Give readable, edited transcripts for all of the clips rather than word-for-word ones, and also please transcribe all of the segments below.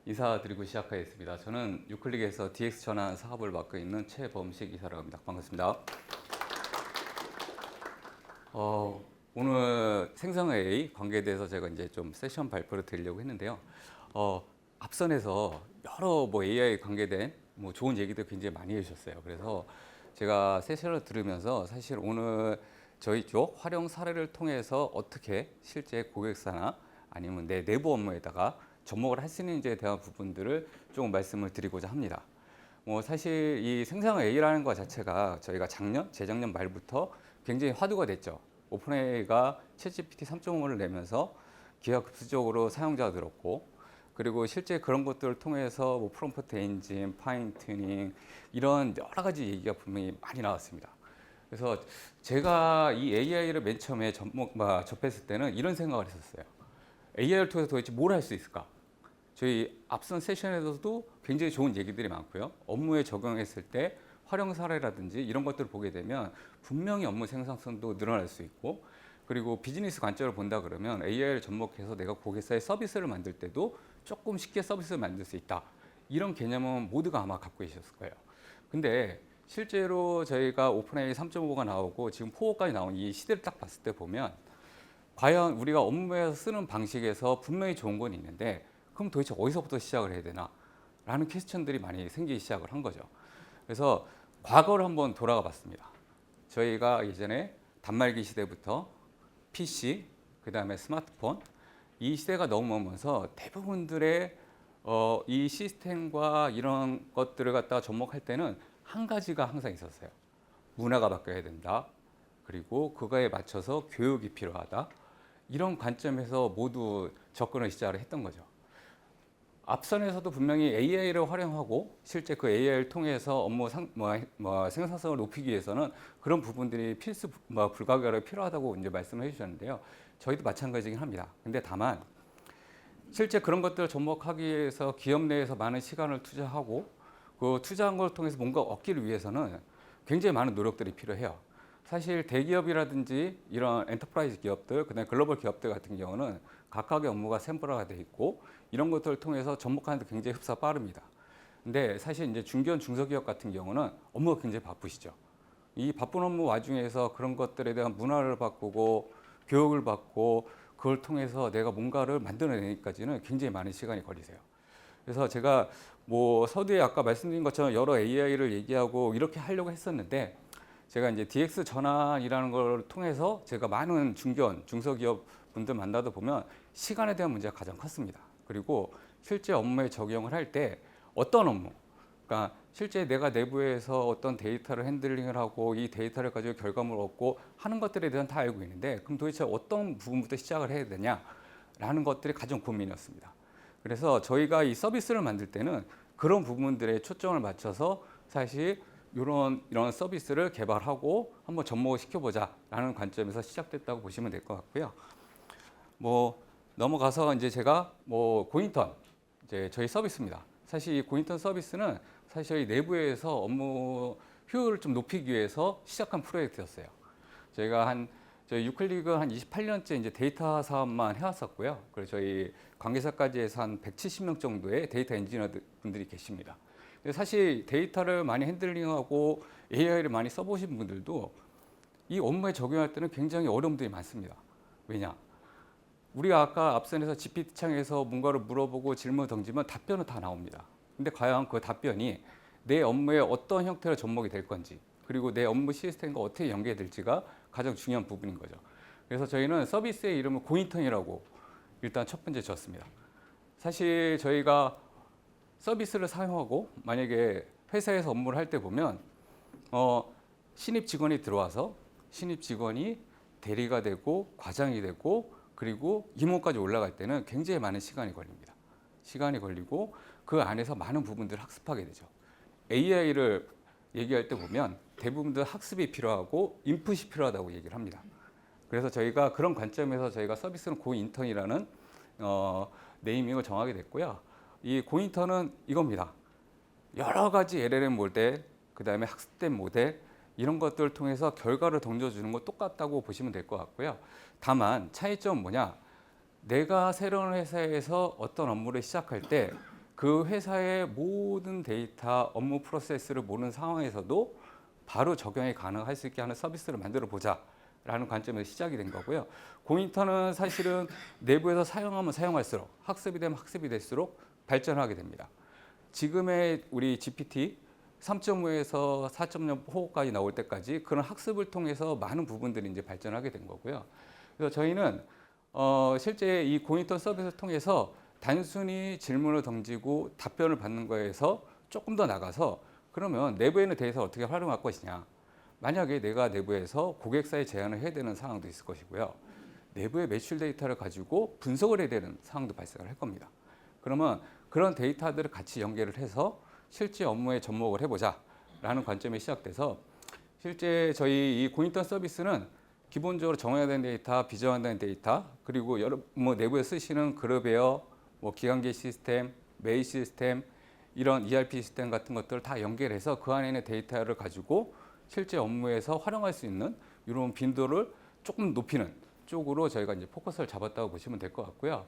인사드리고 시작하겠습니다. 저는 유클릭에서 DX 전환 사업을 맡고 있는 최범식 이사라고 합니다. 반갑습니다. 오늘 생성 AI 관계에 대해서 제가 이제 좀 세션 발표를 드리려고 했는데요. 앞선에서 여러 AI 관계된 좋은 얘기들 굉장히 많이 해주셨어요. 그래서 제가 세션을 들으면서 사실 오늘 저희 쪽 활용 사례를 통해서 어떻게 실제 고객사나 아니면 내 내부 업무에다가 접목을 할 수 있는지에 대한 부분들을 조금 말씀을 드리고자 합니다. 사실 이 생성 AI라는 것 자체가 저희가 재작년 말부터 굉장히 화두가 됐죠. 오픈AI가 챗GPT 3.5를 내면서 기하급수적으로 사용자가 늘었고, 그리고 실제 그런 것들을 통해서 프롬프트 엔진, 파인 튜닝 이런 여러 가지 얘기가 분명히 많이 나왔습니다. 그래서 제가 이 AI를 맨 처음에 접했을 때는 이런 생각을 했었어요. AI를 통해서 도대체 뭘 할 수 있을까? 저희 앞선 세션에서도 굉장히 좋은 얘기들이 많고요. 업무에 적용했을 때 활용 사례라든지 이런 것들을 보게 되면 분명히 업무 생산성도 늘어날 수 있고, 그리고 비즈니스 관점을 본다 그러면 AI를 접목해서 내가 고객사의 서비스를 만들 때도 조금 쉽게 서비스를 만들 수 있다. 이런 개념은 모두가 아마 갖고 계셨을 거예요. 근데 실제로 저희가 오픈AI 3.5가 나오고 지금 4까지 나온 이 시대를 딱 봤을 때 보면 과연 우리가 업무에서 쓰는 방식에서 분명히 좋은 건 있는데 그럼 도대체 어디서부터 시작을 해야 되나? 라는 퀘스천들이 많이 생기기 시작을 한 거죠. 그래서 과거를 한번 돌아가 봤습니다. 저희가 예전에 단말기 시대부터 PC, 그 다음에 스마트폰, 이 시대가 넘어오면서 대부분들의 이 시스템과 이런 것들을 갖다가 접목할 때는 한 가지가 항상 있었어요. 문화가 바뀌어야 된다. 그리고 그거에 맞춰서 교육이 필요하다. 이런 관점에서 모두 접근을 시작을 했던 거죠. 앞선에서도 분명히 AI를 활용하고 실제 그 AI를 통해서 업무 생산성을 높이기 위해서는 그런 부분들이 필수 불가결하게 필요하다고 이제 말씀을 해주셨는데요. 저희도 마찬가지긴 합니다. 근데 다만 실제 그런 것들을 접목하기 위해서 기업 내에서 많은 시간을 투자하고 그 투자한 걸 통해서 뭔가 얻기를 위해서는 굉장히 많은 노력들이 필요해요. 사실 대기업이라든지 이런 엔터프라이즈 기업들, 그다음에 글로벌 기업들 같은 경우는 각각의 업무가 샘플화가 돼 있고 이런 것들을 통해서 접목하는 데 굉장히 흡사가 빠릅니다. 근데 사실 이제 중견 중소기업 같은 경우는 업무가 굉장히 바쁘시죠. 이 바쁜 업무 와중에서 그런 것들에 대한 문화를 바꾸고 교육을 받고 그걸 통해서 내가 뭔가를 만들어내기까지는 굉장히 많은 시간이 걸리세요. 그래서 제가 서두에 아까 말씀드린 것처럼 여러 AI를 얘기하고 이렇게 하려고 했었는데 제가 이제 DX 전환이라는 걸 통해서 제가 많은 중소기업 분들 만나다 보면 시간에 대한 문제가 가장 컸습니다. 그리고 실제 업무에 적용을 할 때 어떤 업무, 그러니까 실제 내가 내부에서 어떤 데이터를 핸들링을 하고 이 데이터를 가지고 결과물을 얻고 하는 것들에 대해서는 다 알고 있는데 그럼 도대체 어떤 부분부터 시작을 해야 되냐라는 것들이 가장 고민이었습니다. 그래서 저희가 이 서비스를 만들 때는 그런 부분들에 초점을 맞춰서 사실 이런 서비스를 개발하고 한번 접목을 시켜보자라는 관점에서 시작됐다고 보시면 될 것 같고요. 넘어가서 이제 제가 고인턴 이제 저희 서비스입니다. 사실 이 고인턴 서비스는 사실 저희 내부에서 업무 효율을 좀 높이기 위해서 시작한 프로젝트였어요. 저희 유클릭은 한 28년째 이제 데이터 사업만 해왔었고요. 그래서 저희 관계사까지 해서 한 170명 정도의 데이터 엔지니어 분들이 계십니다. 근데 사실 데이터를 많이 핸들링하고 AI를 많이 써보신 분들도 이 업무에 적용할 때는 굉장히 어려움들이 많습니다. 왜냐? 우리가 아까 앞선에서 GPT창에서 뭔가를 물어보고 질문을 던지면 답변은 다 나옵니다. 근데 과연 그 답변이 내 업무에 어떤 형태로 접목이 될 건지 그리고 내 업무 시스템과 어떻게 연계될지가 가장 중요한 부분인 거죠. 그래서 저희는 서비스의 이름을 고인턴이라고 일단 첫 번째 졌습니다. 사실 저희가 서비스를 사용하고 만약에 회사에서 업무를 할 때 보면 신입 직원이 들어와서 신입 직원이 대리가 되고 과장이 되고 그리고 임원까지 올라갈 때는 굉장히 많은 시간이 걸립니다. 시간이 걸리고 그 안에서 많은 부분들을 학습하게 되죠. AI를 얘기할 때 보면 대부분들 학습이 필요하고 인풋이 필요하다고 얘기를 합니다. 그래서 저희가 그런 관점에서 저희가 서비스는 고인턴이라는 네이밍을 정하게 됐고요. 이 고인턴은 이겁니다. 여러 가지 LLM 모델, 그 다음에 학습된 모델 이런 것들을 통해서 결과를 던져주는 거 똑같다고 보시면 될 것 같고요. 다만 차이점은 뭐냐? 내가 새로운 회사에서 어떤 업무를 시작할 때 그 회사의 모든 데이터, 업무 프로세스를 모르는 상황에서도 바로 적용이 가능할 수 있게 하는 서비스를 만들어 보자라는 관점에서 시작이 된 거고요. 고인턴은 사실은 내부에서 사용하면 사용할수록, 학습이 되면 학습이 될수록 발전하게 됩니다. 지금의 우리 GPT 3.5에서 4.0까지 나올 때까지 그런 학습을 통해서 많은 부분들이 이제 발전하게 된 거고요. 그래서 저희는 실제 이 고인턴 서비스를 통해서 단순히 질문을 던지고 답변을 받는 거에서 조금 더 나가서 그러면 내부에 있는 데이터를 어떻게 활용할 것이냐. 만약에 내가 내부에서 고객사에 제안을 해야 되는 상황도 있을 것이고요. 내부의 매출 데이터를 가지고 분석을 해야 되는 상황도 발생을 할 겁니다. 그러면 그런 데이터들을 같이 연결을 해서 실제 업무에 접목을 해보자라는 관점이 시작돼서 실제 저희 이 고인턴 서비스는 기본적으로 정해야 되는 데이터, 비정하는 데이터, 그리고 여러 내부에 쓰시는 그룹웨어, 기관계 시스템, 메일 시스템, 이런 ERP 시스템 같은 것들을 다 연결해서 그 안에 있는 데이터를 가지고 실제 업무에서 활용할 수 있는 이런 빈도를 조금 높이는 쪽으로 저희가 이제 포커스를 잡았다고 보시면 될 것 같고요.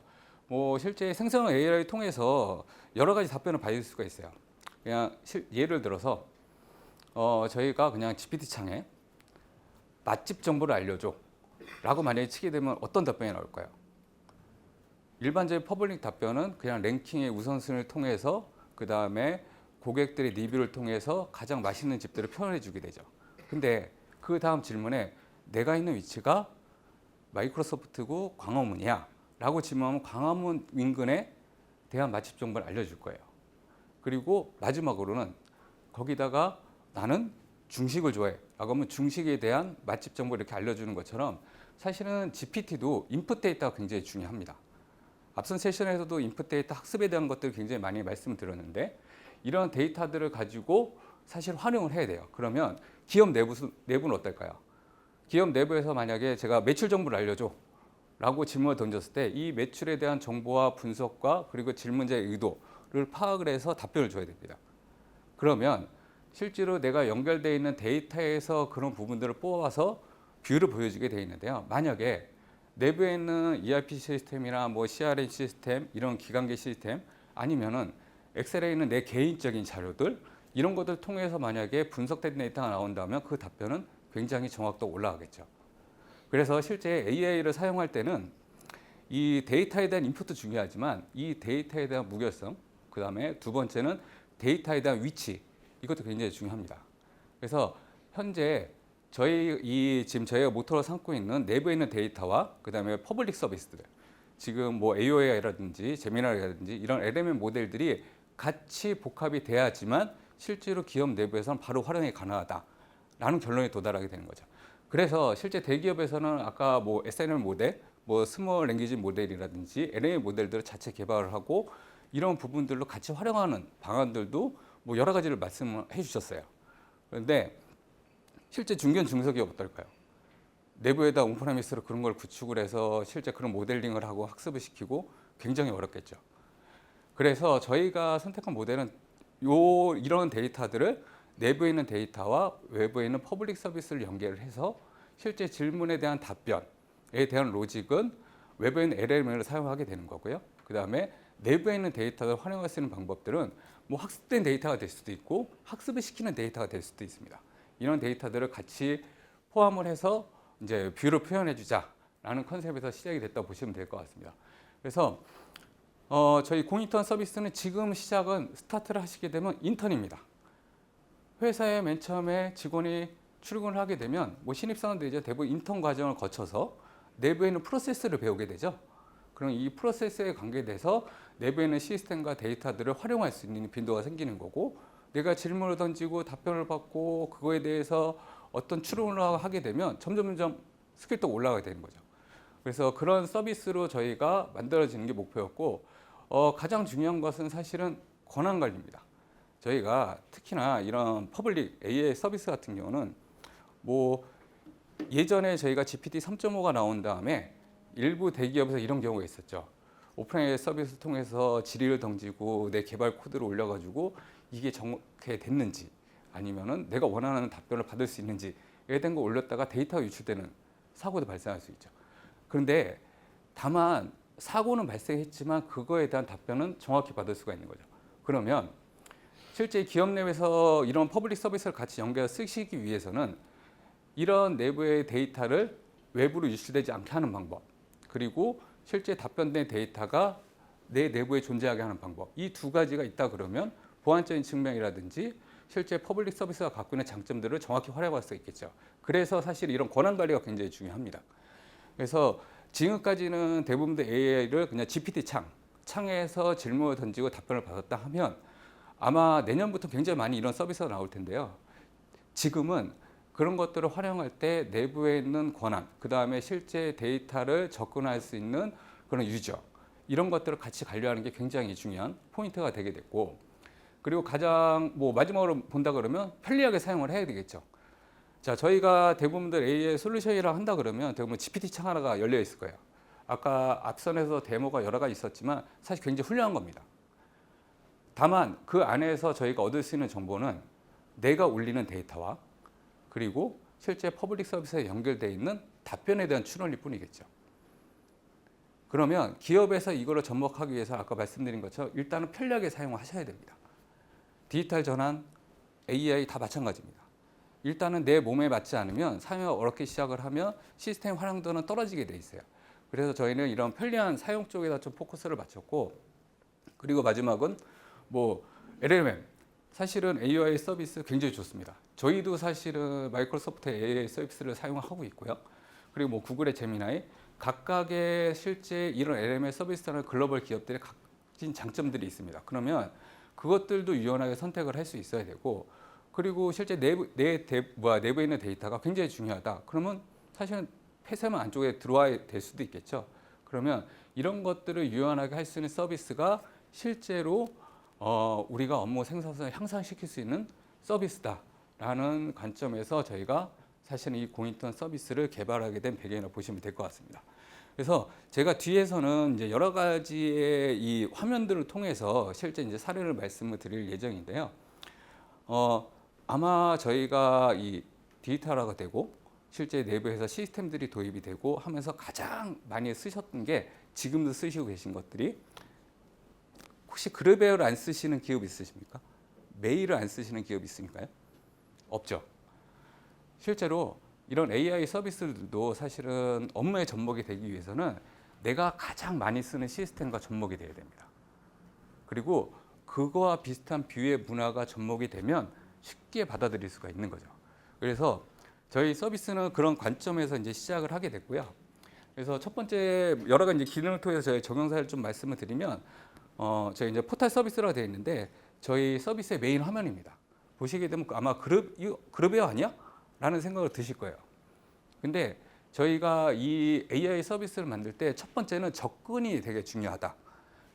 실제 생성형 AI를 통해서 여러 가지 답변을 받을 수가 있어요. 그냥 예를 들어서 저희가 그냥 GPT 창에 맛집 정보를 알려줘 라고 만약에 치게 되면 어떤 답변이 나올까요? 일반적인 퍼블릭 답변은 그냥 랭킹의 우선순위를 통해서 그 다음에 고객들의 리뷰를 통해서 가장 맛있는 집들을 표현해 주게 되죠. 근데 그 다음 질문에 내가 있는 위치가 마이크로소프트고 광화문이야 라고 질문하면 광화문 인근에 대한 맛집 정보를 알려줄 거예요. 그리고 마지막으로는 거기다가 나는 중식을 좋아해 라고 하면 중식에 대한 맛집 정보를 이렇게 알려주는 것처럼 사실은 GPT도 인풋 데이터가 굉장히 중요합니다. 앞선 세션에서도 인풋 데이터 학습에 대한 것들을 굉장히 많이 말씀을 드렸는데 이런 데이터들을 가지고 사실 활용을 해야 돼요. 그러면 기업 내부는 어떨까요? 기업 내부에서 만약에 제가 매출 정보를 알려줘 라고 질문을 던졌을 때 이 매출에 대한 정보와 분석과 그리고 질문자의 의도를 파악을 해서 답변을 줘야 됩니다. 그러면 실제로 내가 연결되어 있는 데이터에서 그런 부분들을 뽑아서 뷰를 보여주게 되어 있는데요. 만약에 내부에 있는 ERP 시스템이나 CRM 시스템, 이런 기관계 시스템 아니면은 엑셀에 있는 내 개인적인 자료들 이런 것들 통해서 만약에 분석된 데이터가 나온다면 그 답변은 굉장히 정확도가 올라가겠죠. 그래서 실제 AI를 사용할 때는 이 데이터에 대한 인풋도 중요하지만 이 데이터에 대한 무결성, 그 다음에 두 번째는 데이터에 대한 위치, 이것도 굉장히 중요합니다. 그래서 현재 지금 저희가 모토로 삼고 있는 내부에 있는 데이터와 그 다음에 퍼블릭 서비스들, 지금 AOAI라든지 제미나이라든지 이런 LMM 모델들이 같이 복합이 돼야지만 실제로 기업 내부에서는 바로 활용이 가능하다라는 결론에 도달하게 되는 거죠. 그래서 실제 대기업에서는 아까 SNL 모델, 스몰 랭귀지 모델이라든지 LMM 모델들을 자체 개발을 하고 이런 부분들로 같이 활용하는 방안들도 여러 가지를 말씀해 주셨어요. 그런데 실제 중견 중소기업 어떨까요? 내부에다 온프레미스로 그런 걸 구축을 해서 실제 그런 모델링을 하고 학습을 시키고 굉장히 어렵겠죠. 그래서 저희가 선택한 모델은 이런 데이터들을 내부에 있는 데이터와 외부에 있는 퍼블릭 서비스를 연결을 해서 실제 질문에 대한 답변에 대한 로직은 외부에 있는 LLM을 사용하게 되는 거고요. 그 다음에 내부에 있는 데이터를 활용할 수 있는 방법들은 학습된 데이터가 될 수도 있고 학습을 시키는 데이터가 될 수도 있습니다. 이런 데이터들을 같이 포함을 해서 이제 뷰를 표현해 주자라는 컨셉에서 시작이 됐다고 보시면 될 것 같습니다. 그래서 저희 고인턴 서비스는 지금 시작은 스타트를 하시게 되면 인턴입니다. 회사에 맨 처음에 직원이 출근을 하게 되면 신입사원들이 이제 대부분 인턴 과정을 거쳐서 내부에 있는 프로세스를 배우게 되죠. 그럼 이 프로세스에 관계돼서 내부에 있는 시스템과 데이터들을 활용할 수 있는 빈도가 생기는 거고 내가 질문을 던지고 답변을 받고 그거에 대해서 어떤 추론을 하게 되면 점점 스킬도 올라가게 되는 거죠. 그래서 그런 서비스로 저희가 만들어지는 게 목표였고 가장 중요한 것은 사실은 권한 관리입니다. 저희가 특히나 이런 퍼블릭 AI 서비스 같은 경우는 예전에 저희가 GPT 3.5가 나온 다음에 일부 대기업에서 이런 경우가 있었죠. 오픈AI 서비스를 통해서 질의를 던지고 내 개발 코드를 올려가지고 이게 정확히 됐는지 아니면은 내가 원하는 답변을 받을 수 있는지에 대한 거 올렸다가 데이터가 유출되는 사고도 발생할 수 있죠. 그런데 다만 사고는 발생했지만 그거에 대한 답변은 정확히 받을 수가 있는 거죠. 그러면 실제 기업 내에서 이런 퍼블릭 서비스를 같이 연결해 쓰시기 위해서는 이런 내부의 데이터를 외부로 유출되지 않게 하는 방법, 그리고 실제 답변된 데이터가 내 내부에 존재하게 하는 방법, 이 두 가지가 있다 그러면 보안적인 측면이라든지 실제 퍼블릭 서비스가 갖고 있는 장점들을 정확히 활용할 수 있겠죠. 그래서 사실 이런 권한 관리가 굉장히 중요합니다. 그래서 지금까지는 대부분의 AI를 그냥 GPT 창에서 질문을 던지고 답변을 받았다 하면 아마 내년부터 굉장히 많이 이런 서비스가 나올 텐데요. 지금은 그런 것들을 활용할 때 내부에 있는 권한, 그 다음에 실제 데이터를 접근할 수 있는 그런 유저, 이런 것들을 같이 관리하는 게 굉장히 중요한 포인트가 되게 됐고, 그리고 가장 마지막으로 본다 그러면 편리하게 사용을 해야 되겠죠. 자, 저희가 대부분들 AI 솔루션이라 한다 그러면 대부분 GPT 창 하나가 열려 있을 거예요. 아까 앞선에서 데모가 여러 가지 있었지만 사실 굉장히 훌륭한 겁니다. 다만 그 안에서 저희가 얻을 수 있는 정보는 내가 올리는 데이터와 그리고 실제 퍼블릭 서비스에 연결되어 있는 답변에 대한 추론일 뿐이겠죠. 그러면 기업에서 이거를 접목하기 위해서 아까 말씀드린 것처럼 일단은 편리하게 사용하셔야 됩니다. 디지털 전환, AI 다 마찬가지입니다. 일단은 내 몸에 맞지 않으면 사용이 어렵게 시작을 하면 시스템 활용도는 떨어지게 돼 있어요. 그래서 저희는 이런 편리한 사용 쪽에다 좀 포커스를 맞췄고, 그리고 마지막은 LLM, 사실은 AI 서비스 굉장히 좋습니다. 저희도 사실은 마이크로소프트 AI 서비스를 사용하고 있고요. 그리고 구글의 제미나이, 각각의 실제 이런 LLM 서비스라는 글로벌 기업들의 각진 장점들이 있습니다. 그러면 그것들도 유연하게 선택을 할 수 있어야 되고, 그리고 실제 내부에 있는 데이터가 굉장히 중요하다. 그러면 사실은 폐쇄문 안쪽에 들어와야 될 수도 있겠죠. 그러면 이런 것들을 유연하게 할 수 있는 서비스가 실제로 우리가 업무 생산성을 향상시킬 수 있는 서비스다라는 관점에서 저희가 사실은 이 공인턴 서비스를 개발하게 된 배경이라고 보시면 될 것 같습니다. 그래서 제가 뒤에서는 이제 여러 가지의 이 화면들을 통해서 실제 이제 사례를 말씀을 드릴 예정인데요. 아마 저희가 이 디지털화가 되고 실제 내부에서 시스템들이 도입이 되고 하면서 가장 많이 쓰셨던 게, 지금도 쓰시고 계신 것들이, 혹시 그래베어를 안 쓰시는 기업 있으십니까? 메일을 안 쓰시는 기업 있으니까요? 없죠. 실제로 이런 AI 서비스들도 사실은 업무에 접목이 되기 위해서는 내가 가장 많이 쓰는 시스템과 접목이 돼야 됩니다. 그리고 그거와 비슷한 뷰의 문화가 접목이 되면 쉽게 받아들일 수가 있는 거죠. 그래서 저희 서비스는 그런 관점에서 이제 시작을 하게 됐고요. 그래서 첫 번째 여러 가지 기능을 통해서 저희 적용사를 좀 말씀을 드리면, 저희 이제 포탈 서비스라고 되어 있는데 저희 서비스의 메인 화면입니다. 보시게 되면 아마 그룹웨어 아니야? 라는 생각을 드실 거예요. 근데 저희가 이 AI 서비스를 만들 때 첫 번째는 접근이 되게 중요하다.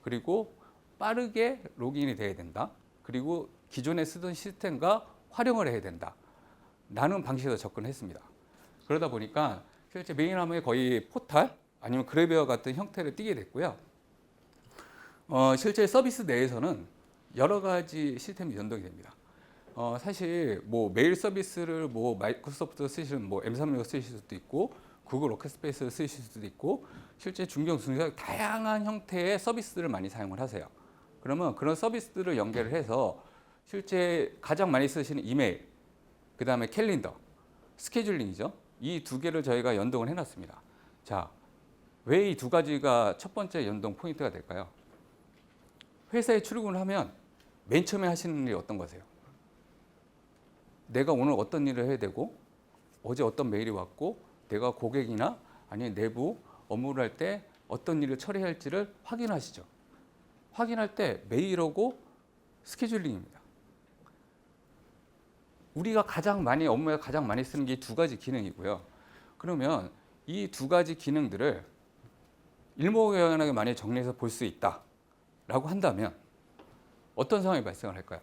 그리고 빠르게 로그인이 돼야 된다. 그리고 기존에 쓰던 시스템과 활용을 해야 된다. 라는 방식으로 접근했습니다. 그러다 보니까 실제 메인 화면에 거의 포탈 아니면 그래베어 같은 형태를 띠게 됐고요. 실제 서비스 내에서는 여러 가지 시스템이 연동이 됩니다. 사실 메일 서비스를 마이크로소프트 쓰시는 M365 쓰실 수도 있고 구글 워크스페이스를 쓰실 수도 있고 실제 중견 중소기업 다양한 형태의 서비스들을 많이 사용을 하세요. 그러면 그런 서비스들을 연결을 해서 실제 가장 많이 쓰시는 이메일, 그 다음에 캘린더, 스케줄링이죠. 이 두 개를 저희가 연동을 해놨습니다. 자, 왜 이 두 가지가 첫 번째 연동 포인트가 될까요? 회사에 출근을 하면 맨 처음에 하시는 일이 어떤 거세요? 내가 오늘 어떤 일을 해야 되고 어제 어떤 메일이 왔고 내가 고객이나 아니면 내부 업무를 할 때 어떤 일을 처리할지를 확인하시죠. 확인할 때 메일하고 스케줄링입니다. 우리가 업무에 가장 많이 쓰는 게 두 가지 기능이고요. 그러면 이 두 가지 기능들을 일목요연하게 많이 정리해서 볼 수 있다라고 한다면 어떤 상황이 발생을 할까요?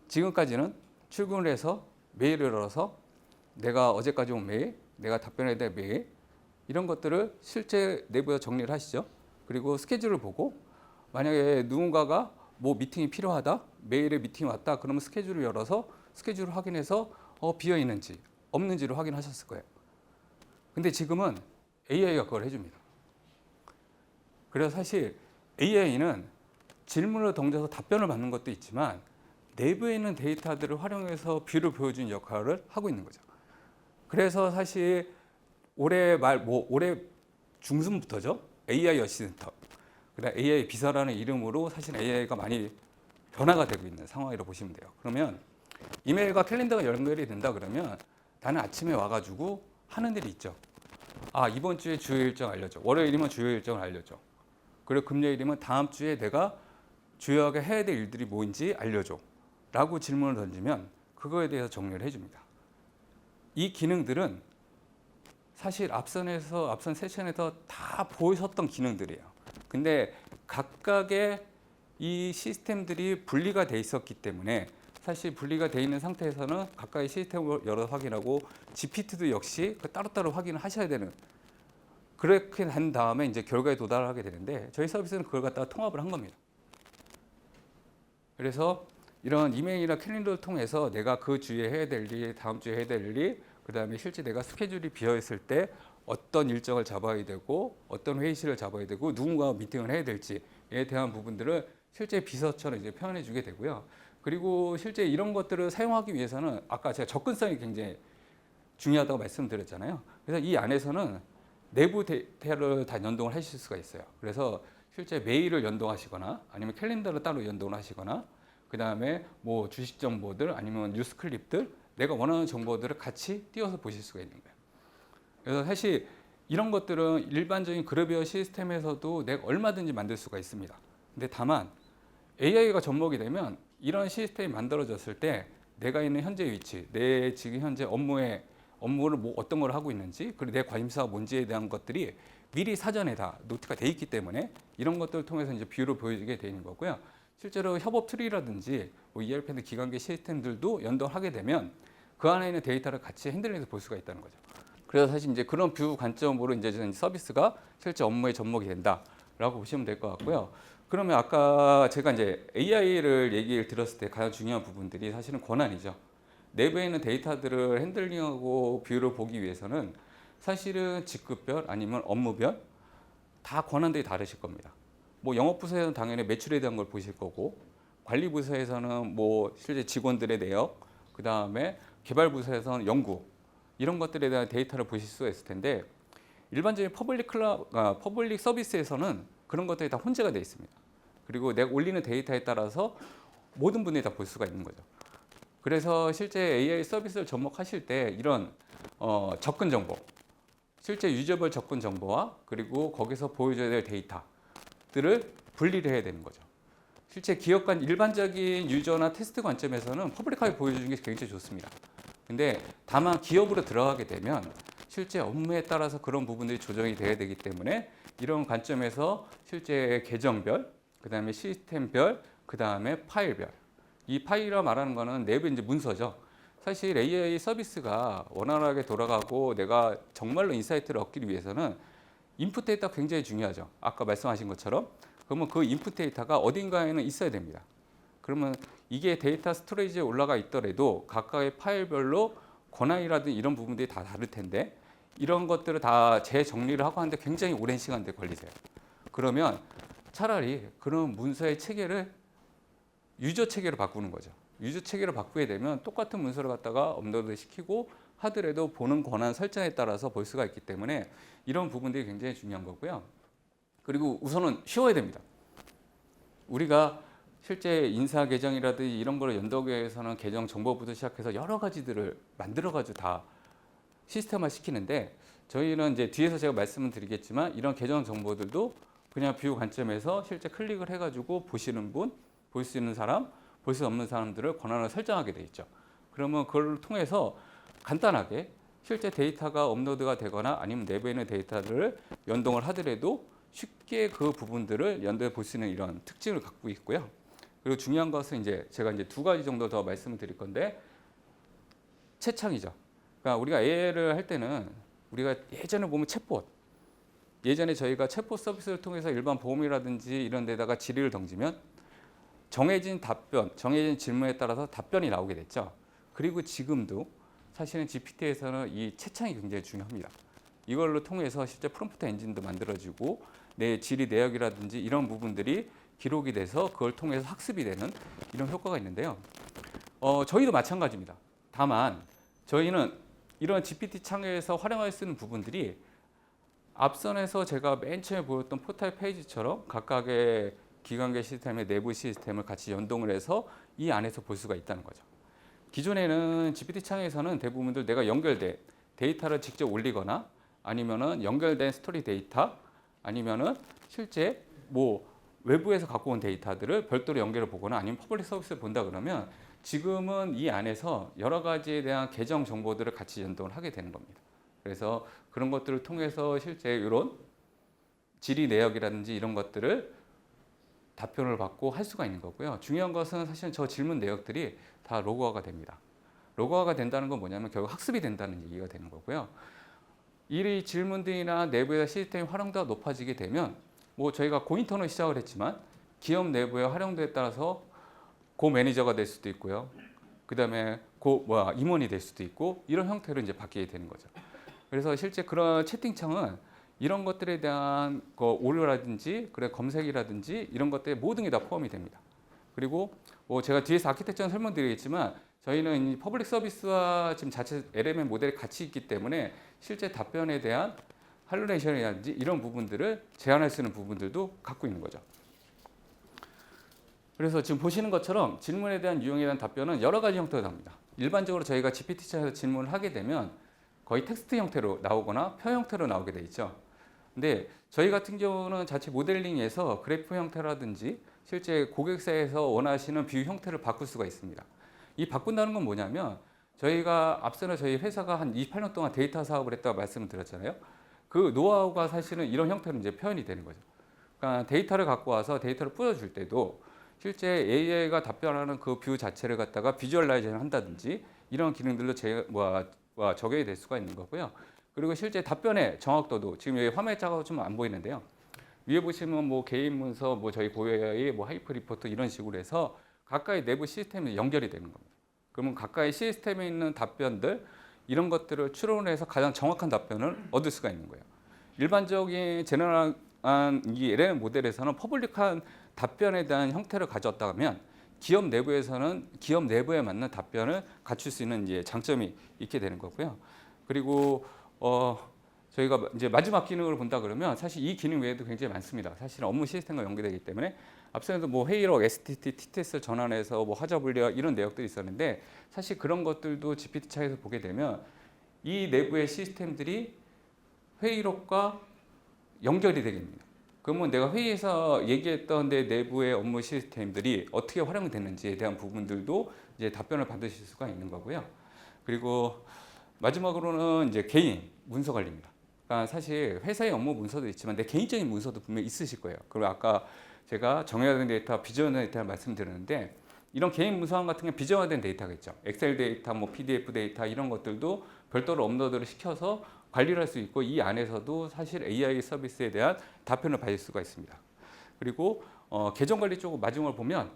지금까지는 출근을 해서 메일을 열어서 내가 어제까지 온 메일, 내가 답변해야 될 메일, 이런 것들을 실제 내부에서 정리를 하시죠. 그리고 스케줄을 보고 만약에 누군가가 미팅이 필요하다, 메일에 미팅이 왔다, 그러면 스케줄을 열어서 스케줄을 확인해서 비어 있는지 없는지를 확인하셨을 거예요. 근데 지금은 AI가 그걸 해줍니다. 그래서 사실 AI는 질문을 던져서 답변을 받는 것도 있지만 내부에 있는 데이터들을 활용해서 뷰를 보여주는 역할을 하고 있는 거죠. 그래서 사실 올해 중순부터죠. AI 어시스턴트, 그다음 AI 비서라는 이름으로 사실 AI가 많이 변화가 되고 있는 상황이라고 보시면 돼요. 그러면 이메일과 캘린더가 연결이 된다 그러면 나는 아침에 와가지고 하는 일이 있죠. 아, 이번 주에 주요 일정 알려줘. 월요일이면 주요 일정을 알려줘. 그리고 금요일이면 다음 주에 내가 주요하게 해야 될 일들이 뭐인지 알려줘. 라고 질문을 던지면 그거에 대해서 정리를 해줍니다. 이 기능들은 사실 앞선 세션에서 다 보셨던 기능들이에요. 근데 각각의 이 시스템들이 분리가 돼 있었기 때문에 사실 분리가 돼 있는 상태에서는 각각의 시스템을 열어 확인하고 GPT도 역시 따로따로 확인을 하셔야 되는, 그렇게 한 다음에 이제 결과에 도달하게 되는데 저희 서비스는 그걸 갖다가 통합을 한 겁니다. 그래서 이런 이메일이나 캘린더를 통해서 내가 그 주에 해야 될 일, 다음 주에 해야 될 일, 그다음에 실제 내가 스케줄이 비어 있을 때 어떤 일정을 잡아야 되고 어떤 회의실을 잡아야 되고 누군가와 미팅을 해야 될지에 대한 부분들을 실제 비서처럼 이제 표현해 주게 되고요. 그리고 실제 이런 것들을 사용하기 위해서는 아까 제가 접근성이 굉장히 중요하다고 말씀드렸잖아요. 그래서 이 안에서는 내부 데이터를 다 연동을 하실 수가 있어요. 그래서 실제 메일을 연동하시거나 아니면 캘린더를 따로 연동을 하시거나 그다음에 뭐 주식 정보들 아니면 뉴스 클립들 내가 원하는 정보들을 같이 띄워서 보실 수가 있는 거예요. 그래서 사실 이런 것들은 일반적인 그래비어 시스템에서도 내가 얼마든지 만들 수가 있습니다. 근데 다만 AI가 접목이 되면 이런 시스템이 만들어졌을 때 내가 있는 현재 위치, 내 지금 현재 업무를 어떤 걸 하고 있는지, 그리고 내 관심사가 뭔지에 대한 것들이 미리 사전에 다 노트가 돼 있기 때문에 이런 것들을 통해서 이제 뷰로 보여지게 되는 거고요. 실제로 협업 트리라든지 뭐 ERP 기관계 시스템들도 연동하게 되면 그 안에 있는 데이터를 같이 핸들링해서 볼 수가 있다는 거죠. 그래서 사실 이제 그런 뷰 관점으로 이제 서비스가 실제 업무에 접목이 된다라고 보시면 될 것 같고요. 그러면 아까 제가 이제 AI를 얘기를 들었을 때 가장 중요한 부분들이 사실은 권한이죠. 내부에 있는 데이터들을 핸들링하고 뷰를 보기 위해서는 사실은 직급별 아니면 업무별 다 권한들이 다르실 겁니다. 뭐 영업부서에서는 당연히 매출에 대한 걸 보실 거고, 관리부서에서는 뭐 실제 직원들의 내역, 그 다음에 개발부서에서는 연구, 이런 것들에 대한 데이터를 보실 수가 있을 텐데 일반적인 퍼블릭 서비스에서는 그런 것들이 다 혼재가 되어 있습니다. 그리고 내가 올리는 데이터에 따라서 모든 분들이 다 볼 수가 있는 거죠. 그래서 실제 AI 서비스를 접목하실 때 이런 접근 정보, 실제 유저별 접근 정보와 그리고 거기서 보여줘야 될 데이터들을 분리를 해야 되는 거죠. 실제 기업 간 일반적인 유저나 테스트 관점에서는 퍼블릭하게 보여주는 게 굉장히 좋습니다. 근데 다만 기업으로 들어가게 되면 실제 업무에 따라서 그런 부분들이 조정이 돼야 되기 때문에 이런 관점에서 실제 계정별, 그 다음에 시스템별, 그 다음에 파일별. 이 파일이라 말하는 거는 내부 이제 문서죠. 사실 AI 서비스가 원활하게 돌아가고 내가 정말로 인사이트를 얻기 위해서는 인풋 데이터가 굉장히 중요하죠. 아까 말씀하신 것처럼. 그러면 그 인풋 데이터가 어딘가에는 있어야 됩니다. 그러면 이게 데이터 스토리지에 올라가 있더라도 각각의 파일별로 권한이라든지 이런 부분들이 다 다를 텐데 이런 것들을 다 재정리를 하고 하는데 굉장히 오랜 시간대 걸리세요. 그러면 차라리 그런 문서의 체계를 유저 체계로 바꾸는 거죠. 유저 체계로 바꾸게 되면 똑같은 문서를 갖다가 업로드 시키고 하더라도 보는 권한 설정에 따라서 볼 수가 있기 때문에 이런 부분들이 굉장히 중요한 거고요. 그리고 우선은 쉬워야 됩니다. 우리가 실제 인사 계정이라든지 이런 거를 연동하기 위해서는 계정 정보부터 시작해서 여러 가지들을 만들어가지고 다 시스템화 시키는데 저희는 이제 뒤에서 제가 말씀을 드리겠지만 이런 계정 정보들도 그냥 뷰 관점에서 실제 클릭을 해가지고 보시는 분, 볼 수 있는 사람, 볼 수 없는 사람들을 권한을 설정하게 돼 있죠. 그러면 그걸 통해서 간단하게 실제 데이터가 업로드가 되거나 아니면 내부에 있는 데이터를 연동을 하더라도 쉽게 그 부분들을 연동해 볼 수 있는 이런 특징을 갖고 있고요. 그리고 중요한 것은 이제 제가 이제 두 가지 정도 더 말씀을 드릴 건데 채창이죠. 그러니까 우리가 AI를 할 때는 우리가 예전에 보면 챗봇, 예전에 저희가 챗봇 서비스를 통해서 일반 보험이라든지 이런 데다가 질의를 던지면 정해진 답변, 정해진 질문에 따라서 답변이 나오게 됐죠. 그리고 지금도 사실은 GPT에서는 이 채창이 굉장히 중요합니다. 이걸로 통해서 실제 프롬프트 엔진도 만들어지고 내 질의 내역이라든지 이런 부분들이 기록이 돼서 그걸 통해서 학습이 되는 이런 효과가 있는데요. 저희도 마찬가지입니다. 다만 저희는 이런 GPT 창에서 활용할 수 있는 부분들이 앞선에서 제가 맨 처음에 보였던 포털 페이지처럼 각각의 기관계 시스템의 내부 시스템을 같이 연동을 해서 이 안에서 볼 수가 있다는 거죠. 기존에는 GPT 창에서는 대부분들 내가 연결된 데이터를 직접 올리거나 아니면은 연결된 스토리 데이터 아니면은 실제 뭐 외부에서 갖고 온 데이터들을 별도로 연결해 보거나 아니면 퍼블릭 서비스를 본다 그러면 지금은 이 안에서 여러 가지에 대한 계정 정보들을 같이 연동을 하게 되는 겁니다. 그래서 그런 것들을 통해서 실제 이런 질의 내역이라든지 이런 것들을 답변을 받고 할 수가 있는 거고요. 중요한 것은 사실 저 질문 내역들이 다 로그화가 됩니다. 로그화가 된다는 건 뭐냐면 결국 학습이 된다는 얘기가 되는 거고요. 이 질문들이나 내부의 시스템 활용도가 높아지게 되면 뭐 저희가 고인턴으로 시작을 했지만 기업 내부의 활용도에 따라서 고 매니저가 될 수도 있고요. 그다음에 임원이 될 수도 있고 이런 형태로 이제 바뀌게 되는 거죠. 그래서 실제 그런 채팅창은 이런 것들에 대한 오류라든지 그래 검색이라든지 이런 것들 모든 게 다 포함이 됩니다. 그리고 뭐 제가 뒤에서 아키텍처는 설명드리겠지만 저희는 이 퍼블릭 서비스와 지금 자체 LMM 모델이 같이 있기 때문에 실제 답변에 대한 할루레이션이라든지 이런 부분들을 제한할 수 있는 부분들도 갖고 있는 거죠. 그래서 지금 보시는 것처럼 질문에 대한 유형에 대한 답변은 여러 가지 형태로 나옵니다. 일반적으로 저희가 GPT창에서 질문을 하게 되면 거의 텍스트 형태로 나오거나 표 형태로 나오게 돼 있죠. 근데 저희 같은 경우는 자체 모델링에서 그래프 형태라든지 실제 고객사에서 원하시는 뷰 형태를 바꿀 수가 있습니다. 이 바꾼다는 건 뭐냐면 저희가 앞서는 저희 회사가 한 28년 동안 데이터 사업을 했다고 말씀을 드렸잖아요. 그 노하우가 사실은 이런 형태로 이제 표현이 되는 거죠. 그러니까 데이터를 갖고 와서 데이터를 뿌려줄 때도 실제 AI가 답변하는 그 뷰 자체를 갖다가 비주얼라이징을 한다든지 이런 기능들로 적용이 될 수가 있는 거고요. 그리고 실제 답변의 정확도도 지금 여기 화면에 작아서 좀 안 보이는데요. 위에 보시면 뭐 개인 문서, 뭐 저희 고객의 뭐 하이퍼 리포트 이런 식으로 해서 각각의 내부 시스템에 연결이 되는 겁니다. 그러면 각각의 시스템에 있는 답변들 이런 것들을 추론해서 가장 정확한 답변을 얻을 수가 있는 거예요. 일반적인 제너럴한 이 LLM 모델에서는 퍼블릭한 답변에 대한 형태를 가졌다면 기업 내부에서는 기업 내부에 맞는 답변을 갖출 수 있는 이제 장점이 있게 되는 거고요. 그리고 저희가 이제 마지막 기능을 본다 그러면 사실 이 기능 외에도 굉장히 많습니다. 사실 업무 시스템과 연계되기 때문에 앞서에도 뭐 회의록, STT, TTS 전환해서 뭐 하자 분리와 이런 내역들이 있었는데 사실 그런 것들도 GPT 차에서 보게 되면 이 내부의 시스템들이 회의록과 연결이 되게 됩니다. 그러면 내가 회의에서 얘기했던 내 내부의 업무 시스템들이 어떻게 활용됐는지에 대한 부분들도 이제 답변을 받으실 수가 있는 거고요. 그리고 마지막으로는 이제 개인 문서 관리입니다. 그러니까 사실 회사의 업무 문서도 있지만 내 개인적인 문서도 분명히 있으실 거예요. 그리고 아까 제가 정형화된 데이터, 비정형화된 데이터를 말씀드렸는데 이런 개인 문서함 같은 게 비정형화된 데이터겠죠. 엑셀 데이터, 뭐 PDF 데이터 이런 것들도 별도로 업로드를 시켜서 관리를 할 수 있고 이 안에서도 사실 AI 서비스에 대한 답변을 받을 수가 있습니다. 그리고 계정 관리 쪽 마지막을 보면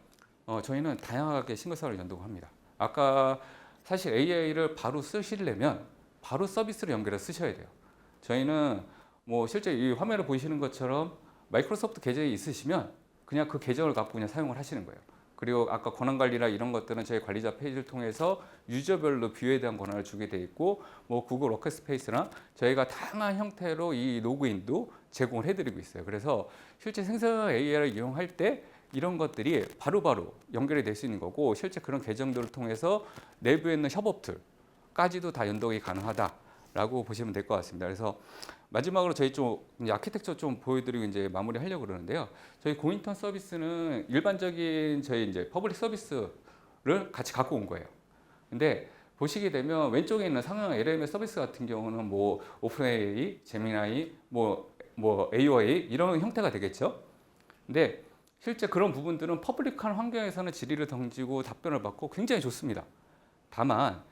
저희는 다양하게 싱글사를 연동합니다. 아까 사실 AI를 바로 쓰시려면 바로 서비스를 연결해서 쓰셔야 돼요. 저희는 뭐 실제 이 화면을 보시는 것처럼 마이크로소프트 계정이 있으시면 그냥 그 계정을 갖고 그냥 사용을 하시는 거예요. 그리고 아까 권한 관리나 이런 것들은 저희 관리자 페이지를 통해서 유저별로 뷰에 대한 권한을 주게 돼 있고 뭐 구글 워크스페이스나 저희가 다양한 형태로 이 로그인도 제공을 해드리고 있어요. 그래서 실제 생성형 AI를 이용할 때 이런 것들이 바로바로 연결이 될 수 있는 거고 실제 그런 계정들을 통해서 내부에 있는 협업 툴까지도 다 연동이 가능하다라고 보시면 될 것 같습니다. 그래서 마지막으로 저희 좀 아키텍처 좀 보여드리고 이제 마무리하려고 그러는데요. 저희 고인턴 서비스는 일반적인 저희 이제 퍼블릭 서비스를 같이 갖고 온 거예요. 근데 보시게 되면 왼쪽에 있는 상용 LMS 서비스 같은 경우는 뭐 오픈AI, 제미나이, 뭐 AOA 이런 형태가 되겠죠. 근데 실제 그런 부분들은 퍼블릭한 환경에서는 질의를 던지고 답변을 받고 굉장히 좋습니다. 다만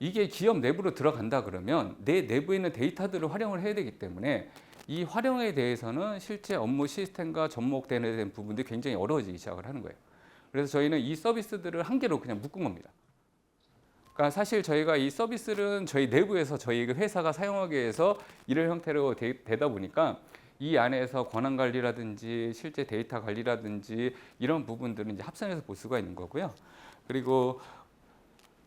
이게 기업 내부로 들어간다 그러면 내 내부에 있는 데이터들을 활용을 해야 되기 때문에 이 활용에 대해서는 실제 업무 시스템과 접목되는 부분들이 굉장히 어려워지기 시작을 하는 거예요. 그래서 저희는 이 서비스들을 한 개로 그냥 묶은 겁니다. 그러니까 사실 저희가 이 서비스는 저희 내부에서 저희 회사가 사용하기 위해서 이런 형태로 되다 보니까 이 안에서 권한 관리라든지 실제 데이터 관리라든지 이런 부분들은 이제 합선해서 볼 수가 있는 거고요. 그리고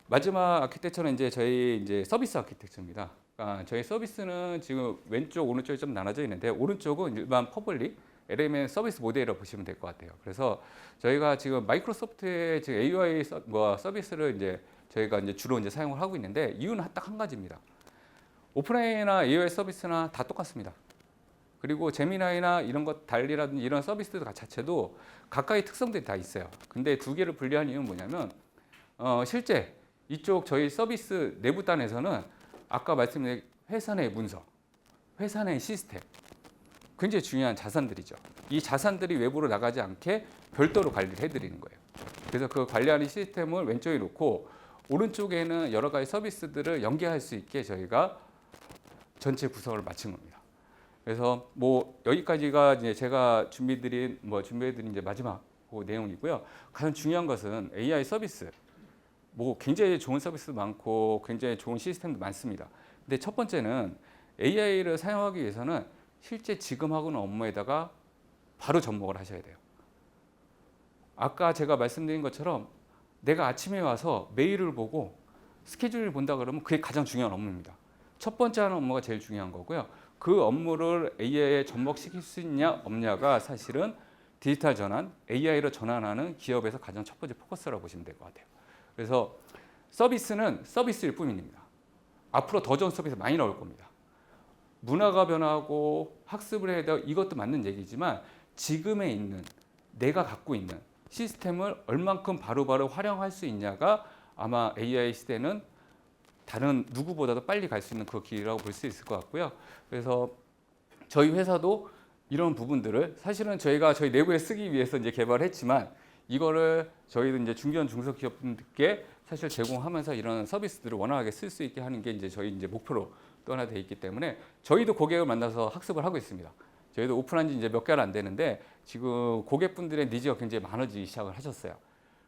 마지막 아키텍처는 이제 저희 이제 서비스 아키텍처입니다. 그러니까 저희 서비스는 지금 왼쪽 오른쪽이 좀 나눠져 있는데 오른쪽은 일반 퍼블릭 LMS 서비스 모델이라고 보시면 될 것 같아요. 그래서 저희가 지금 마이크로소프트의 지금 AI 서비스를 이제 저희가 이제 주로 이제 사용을 하고 있는데 이유는 딱 한 가지입니다. 오픈AI나 AI 서비스나 다 똑같습니다. 그리고 제미나이나 이런 것 달리라든지 이런 서비스들 자체도 각각의 특성들이 다 있어요. 근데 두 개를 분리한 이유는 뭐냐면 실제 이쪽 저희 서비스 내부단에서는 아까 말씀드린 회사 내 문서, 회사 내 시스템 굉장히 중요한 자산들이죠. 이 자산들이 외부로 나가지 않게 별도로 관리를 해드리는 거예요. 그래서 그 관리하는 시스템을 왼쪽에 놓고 오른쪽에는 여러 가지 서비스들을 연계할 수 있게 저희가 전체 구성을 마친 겁니다. 그래서 뭐 여기까지가 이제 제가 준비해드린 이제 마지막 그 내용이고요. 가장 중요한 것은 AI 서비스. 뭐 굉장히 좋은 서비스도 많고 굉장히 좋은 시스템도 많습니다. 근데 첫 번째는 AI를 사용하기 위해서는 실제 지금 하고 있는 업무에다가 바로 접목을 하셔야 돼요. 아까 제가 말씀드린 것처럼 내가 아침에 와서 메일을 보고 스케줄을 본다 그러면 그게 가장 중요한 업무입니다. 첫 번째 하는 업무가 제일 중요한 거고요. 그 업무를 AI에 접목시킬 수 있냐 없냐가 사실은 디지털 전환, AI로 전환하는 기업에서 가장 첫 번째 포커스라고 보시면 될 것 같아요. 그래서 서비스는 서비스일 뿐입니다. 앞으로 더 좋은 서비스 많이 나올 겁니다. 문화가 변하고 학습을 해야 되고 이것도 맞는 얘기지만 지금에 있는 내가 갖고 있는 시스템을 얼만큼 바로바로 활용할 수 있냐가 아마 AI 시대는 다른 누구보다도 빨리 갈 수 있는 그 길이라고 볼 수 있을 것 같고요. 그래서 저희 회사도 이런 부분들을 사실은 저희가 저희 내부에 쓰기 위해서 이제 개발했지만 이거를 저희도 이제 중견 중소기업분들께 사실 제공하면서 이런 서비스들을 원활하게 쓸 수 있게 하는 게 이제 저희 이제 목표로 또 하나 돼 있기 때문에 저희도 고객을 만나서 학습을 하고 있습니다. 저희도 오픈한 지 이제 몇 개월 안 되는데 지금 고객분들의 니즈가 굉장히 많아지기 시작을 하셨어요.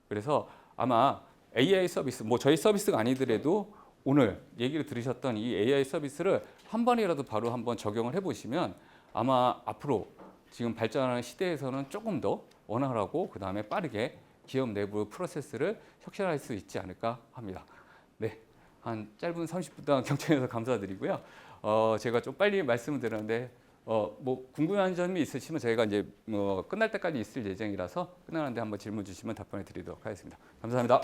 그래서 아마 AI 서비스, 뭐 저희 서비스가 아니더라도 오늘 얘기를 들으셨던 이 AI 서비스를 한 번이라도 바로 한번 적용을 해보시면 아마 앞으로 지금 발전하는 시대에서는 조금 더 원활하고 그 다음에 빠르게 기업 내부 프로세스를 혁신할 수 있지 않을까 합니다. 네, 한 짧은 30분 동안 경청해서 감사드리고요. 제가 좀 빨리 말씀을 드렸는데 뭐 궁금한 점이 있으시면 저희가 이제 끝날 때까지 있을 예정이라서 끝나는데 한번 질문 주시면 답변해 드리도록 하겠습니다. 감사합니다.